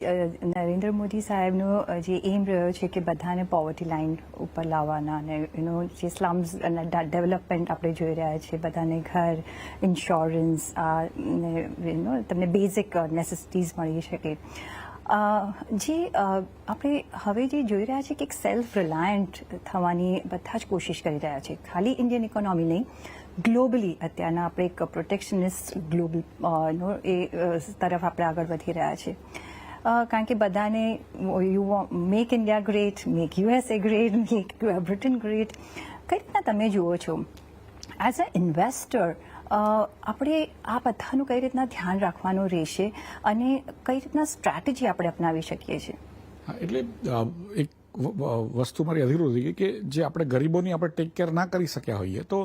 નરેન્દ્ર મોદી સાહેબનો જે એમ રહ્યો છે કે બધાને પોવર્ટી લાઇન ઉપર લાવવાના અને જે સ્લમ્સ અને ડેવલપમેન્ટ આપણે જોઈ રહ્યા છીએ, બધાને ઘર, ઇન્સ્યોરન્સ, તમને બેઝિક નેસેસિટીઝ મળી શકે. જે આપણે હવે જે જોઈ રહ્યા છીએ કે એક સેલ્ફ રિલાયન્ટ થવાની બધા જ કોશિશ કરી રહ્યા છે. ખાલી ઇન્ડિયન ઇકોનોમી નહીં, ગ્લોબલી અત્યારના આપણે એક પ્રોટેક્શનિસ્ટ ગ્લોબલ એ તરફ આપણે આગળ વધી રહ્યા છીએ. કારણ કે બધાને make India great, make USA great, make Britain great. કઈ રીતના તમે જુઓ છો એઝ અ ઇન્વેસ્ટર, આપણે આ બધાનું કઈ રીતના ધ્યાન રાખવાનું રહેશે અને કઈ રીતના સ્ટ્રેટેજી આપણે અપનાવી શકીએ છીએ? હા, એટલે એક વસ્તુ મારી અધીરું હતી કે જે આપણે ગરીબોની આપણે ટેક કેર ના કરી શક્યા હોઈએ તો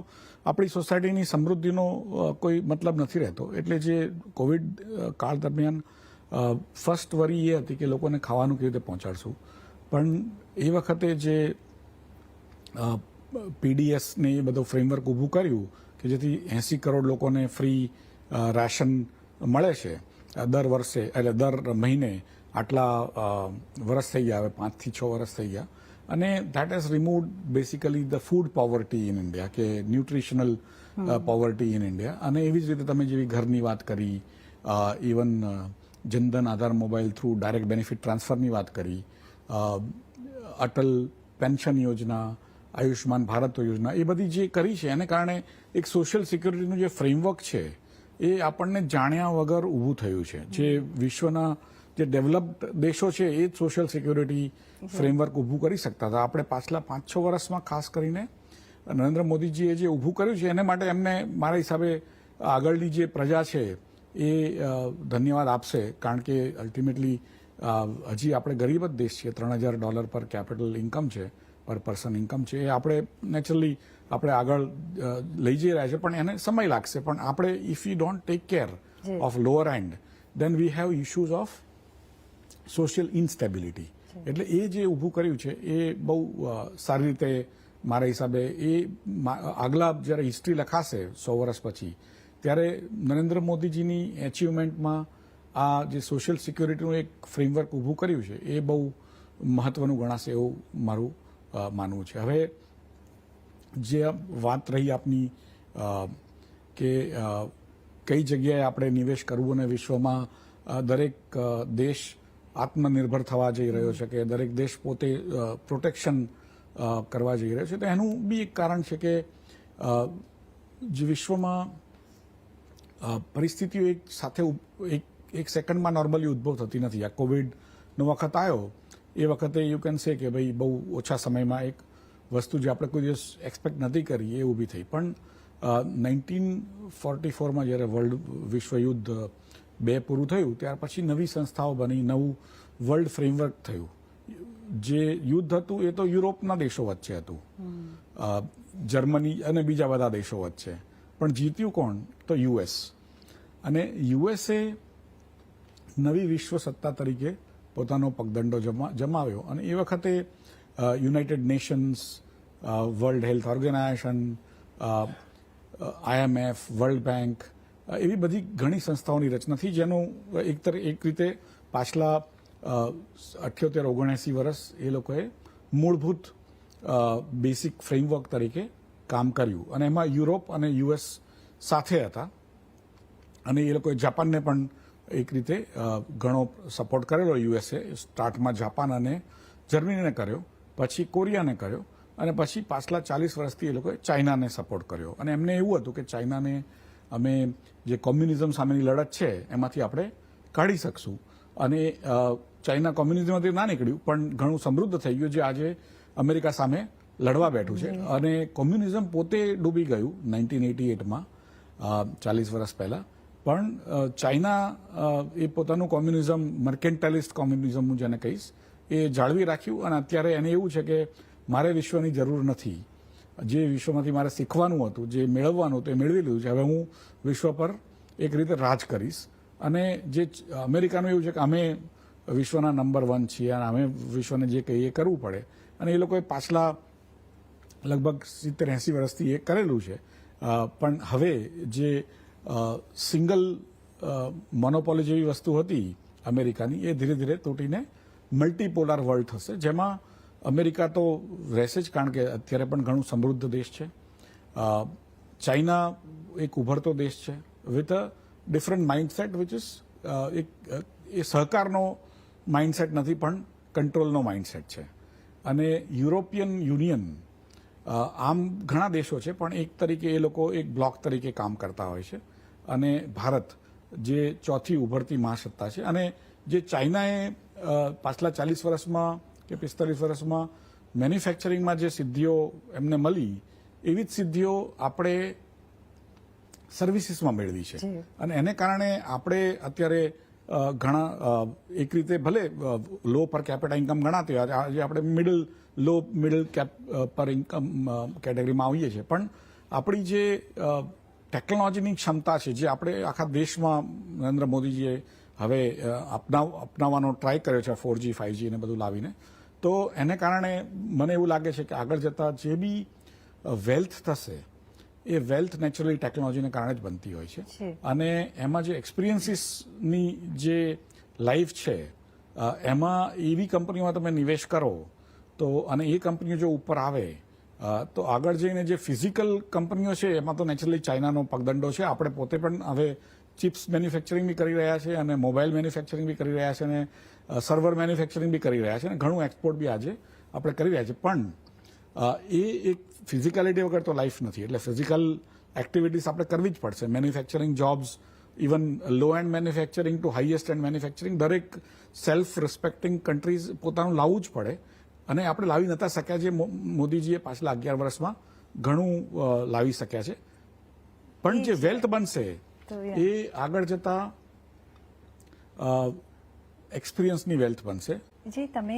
આપણી સોસાયટીની સમૃદ્ધિનો કોઈ મતલબ નથી રહેતો. એટલે જે કોવિડ કાળ દરમિયાન ફર્સ્ટ વરી એ હતી કે લોકોને ખાવાનું કેવી રીતે પહોંચાડશું. પણ એ વખતે જે પીડીએસને એ બધું ફ્રેમવર્ક ઊભું કર્યું કે જેથી 80 કરોડ લોકોને ફ્રી રાશન મળે છે દર વર્ષે, એટલે દર મહિને આટલા વર્ષ થઈ ગયા, હવે 5 થી 6 વર્ષ થઈ ગયા. અને that has removed basically the food poverty in India, કે ન્યુટ્રિશનલ પોવર્ટી ઇન ઇન્ડિયા. અને એવી જ રીતે તમે જેવી ઘરની વાત કરી, ઇવન જનધન આધાર મોબાઈલ થ્રુ ડાયરેક્ટ બેનિફિટ ટ્રાન્સફરની વાત કરી, અટલ પેન્શન યોજના, આયુષ્માન ભારત યોજના, એ બધી જે કરી છે એને કારણે એક સોશિયલ સિક્યુરિટીનું જે ફ્રેમવર્ક છે એ આપણને જાણ્યા વગર ઊભું થયું છે. જે વિશ્વના જે ડેવલપ્ડ દેશો છે એ જ સોશિયલ સિક્યુરિટી ફ્રેમવર્ક ઊભું કરી શકતા હતા. આપણે પાછલા 5-6 વર્ષમાં ખાસ કરીને નરેન્દ્ર મોદીજીએ જે ઊભું કર્યું છે એને માટે એમને મારા હિસાબે આગળની જે પ્રજા છે એ ધન્યવાદ આપશે. કારણ કે અલ્ટિમેટલી હજી આપણે ગરીબ જ દેશ છીએ, $3,000 પર કેપિટલ ઇન્કમ છે, પર પર્સન ઇન્કમ છે. એ આપણે નેચરલી આપણે આગળ લઈ જઈ રહ્યા છે, પણ એને સમય લાગશે. પણ આપણે if you don't take care of lower end then we have issues of social instability. એટલે એ જે ઊભું કર્યું છે એ બહુ સારી રીતે મારા હિસાબે એ આગલા જ્યારે હિસ્ટ્રી લખાશે 100 વર્ષ પછી ત્યારે નરેન્દ્ર મોદીજીની એચિવમેન્ટમાં આ જે સોશિયલ સિક્યુરિટીનું એક ફ્રેમવર્ક ઊભું કર્યું છે એ બહુ મહત્વનું ગણાશે એવું મારું માનવું છે. હવે જે વાત રહી આપની કે કઈ જગ્યાએ આપણે નિવેશ કરવું અને વિશ્વમાં દરેક દેશ આત્મનિર્ભર થવા જઈ રહ્યો છે કે દરેક દેશ પોતે પ્રોટેક્શન કરવા જઈ રહ્યો છે, તો એનું બી એક કારણ છે કે જે વિશ્વમાં પરિસ્થિતિઓ એક સાથે એક સેકન્ડમાં નોર્મલી ઉદ્ભવ થતી નથી. આ કોવિડનો વખત આવ્યો એ વખતે યુ કેન સે કે ભાઈ બહુ ઓછા સમયમાં એક વસ્તુ જે આપણે કોઈ દિવસ એક્સપેક્ટ નથી કરી એ ઊભી થઈ. પણ 1944માં જ્યારે વિશ્વયુદ્ધ 2 પૂરું થયું ત્યાર પછી નવી સંસ્થાઓ બની, નવું વર્લ્ડ ફ્રેમવર્ક થયું. જે યુદ્ધ હતું એ તો યુરોપના દેશો વચ્ચે હતું, જર્મની અને બીજા બધા દેશો વચ્ચે, પણ જીત્યું કોણ? તો US. અને USA નવી વિશ્વ સત્તા તરીકે પોતાનો પગદંડો જમાવ્યો. અને એ વખતે United Nations, World Health Organization, IMF, World Bank, એવી બધી ઘણી સંસ્થાઓની રચના થઈ, જેનું એક રીતે પાછલા 78-79 વર્ષ એ લોકોએ મૂળભૂત બેસિક ફ્રેમવર્ક તરીકે કામ કર્યું. અને એમાં યુરોપ અને US સાથે હતા. અને એ લોકોએ જાપાનને પણ એક રીતે ઘણો સપોર્ટ કરેલો. USA સ્ટાર્ટમાં જાપાન અને જર્મનીને કર્યો, પછી કોરિયાને કર્યો, અને પછી પાછલા 40 વર્ષથી એ લોકોએ ચાઇનાને સપોર્ટ કર્યો. અને એમને એવું હતું કે ચાઇનાને અમે જે કોમ્યુનિઝમ સામેની લડત છે એમાંથી આપણે કાઢી શકશું. અને ચાઇના કોમ્યુનિઝમમાંથી ના નીકળ્યું પણ ઘણું સમૃદ્ધ થઈ ગયું, જે આજે અમેરિકા સામે લડવા બેઠું છે. અને કોમ્યુનિઝમ પોતે ડૂબી ગયું 1988માં, 40 વર્ષ પહેલાં. પણ ચાઇના એ પોતાનું કોમ્યુનિઝમ, મર્કેન્ટાલિસ્ટ કોમ્યુનિઝમ હું જેને કહીશ, એ જાળવી રાખ્યું. અને અત્યારે એને એવું છે કે મારે વિશ્વની જરૂર નથી, જે વિશ્વમાંથી મારે શીખવાનું હતું, જે મેળવવાનું હતું એ મેળવી લીધું છે. હવે હું વિશ્વ પર એક રીતે રાજ કરીશ. અને જે અમેરિકાનું એવું છે કે અમે વિશ્વના નંબર 1 છીએ અને અમે વિશ્વને જે કહીએ એ કરવું પડે. અને એ લોકોએ પાછલા લગભગ 70-80 વર્ષથી એ કરેલું છે. પણ હવે જે સિંગલ મોનોપોલી જેવી વસ્તુ હતી અમેરિકાની એ ધીરે ધીરે તૂટીને મલ્ટીપોલાર વર્લ્ડ થશે, જેમાં અમેરિકા તો રહેશે જ, કારણ કે અત્યારે પણ ઘણું સમૃદ્ધ દેશ છે. ચાઇના એક ઉભરતો દેશ છે with a different mindset, which is એ સહકારનો માઇન્ડસેટ નથી પણ કંટ્રોલનો માઇન્ડસેટ છે. અને યુરોપિયન યુનિયન આમ ઘણા દેશો છે પણ એક તરીકે એ લોકો એક બ્લોક તરીકે કામ કરતા હોય છે. અને ભારત જે ચોથી ઉભરતી મહાસત્તા છે, અને જે ચાઇનાએ પાછલા 40 વર્ષમાં કે 45 વર્ષમાં મેન્યુફેક્ચરિંગમાં જે સિદ્ધિઓ એમને મળી, એવી જ સિદ્ધિઓ આપણે સર્વિસીસમાં મેળવી છે. અને એને કારણે આપણે અત્યારે ઘણા એક રીતે ભલે લો પર કેપિટા ઇન્કમ ગણાતી હોય, આજે આપણે લો મિડલ કેપ પર ઇન્કમ કેટેગરીમાં આવીએ છીએ, પણ આપણી જે ટેકનોલોજીની ક્ષમતા છે, જે આપણે આખા દેશમાં નરેન્દ્ર મોદીજીએ હવે અપનાવવાનો ટ્રાય કર્યો છે 4G 5G ને બધું લાવીને, તો એને કારણે મને એવું લાગે છે કે આગળ જતા જે બી વેલ્થ થશે એ વેલ્થ નેચરલી ટેકનોલોજીને કારણે જ બનતી હોય છે. અને એમાં જે એક્સપિરિયન્સીસની જે લાઈફ છે, એમાં એવી કંપનીઓમાં તમે નિવેશ કરો તો, અને એ કંપનીઓ જો ઉપર આવે તો આગળ જઈને જે ફિઝિકલ કંપનીઓ છે એમાં તો નેચરલી ચાઇનાનો પગદંડો છે. આપણે પોતે પણ હવે ચિપ્સ મેન્યુફેક્ચરિંગ બી કરી રહ્યા છે, અને મોબાઈલ મેન્યુફેક્ચરિંગ બી કરી રહ્યા છે, અને સર્વર મેન્યુફેક્ચરિંગ બી કરી રહ્યા છે, અને ઘણું એક્સપોર્ટ બી આજે આપણે કરી રહ્યા છીએ. પણ એ એક ફિઝિકાલિટી વગર તો લાઈફ નથી, એટલે ફિઝિકલ એક્ટિવિટીઝ આપણે કરવી જ પડશે. Manufacturing jobs, even low end manufacturing to highest end manufacturing, દરેક સેલ્ફ રિસ્પેક્ટિંગ કન્ટ્રીઝ પોતાનું લાવવું જ પડે. અને આપણે લાવી નતા શક્યા, જે મોદીજીએ પાછલા 11 વર્ષમાં ઘણું લાવી શક્યા છે. પણ જે વેલ્થ બનશે એ આગળ જતા એક્સપિરિયન્સની વેલ્થ બનશે. જી, તમે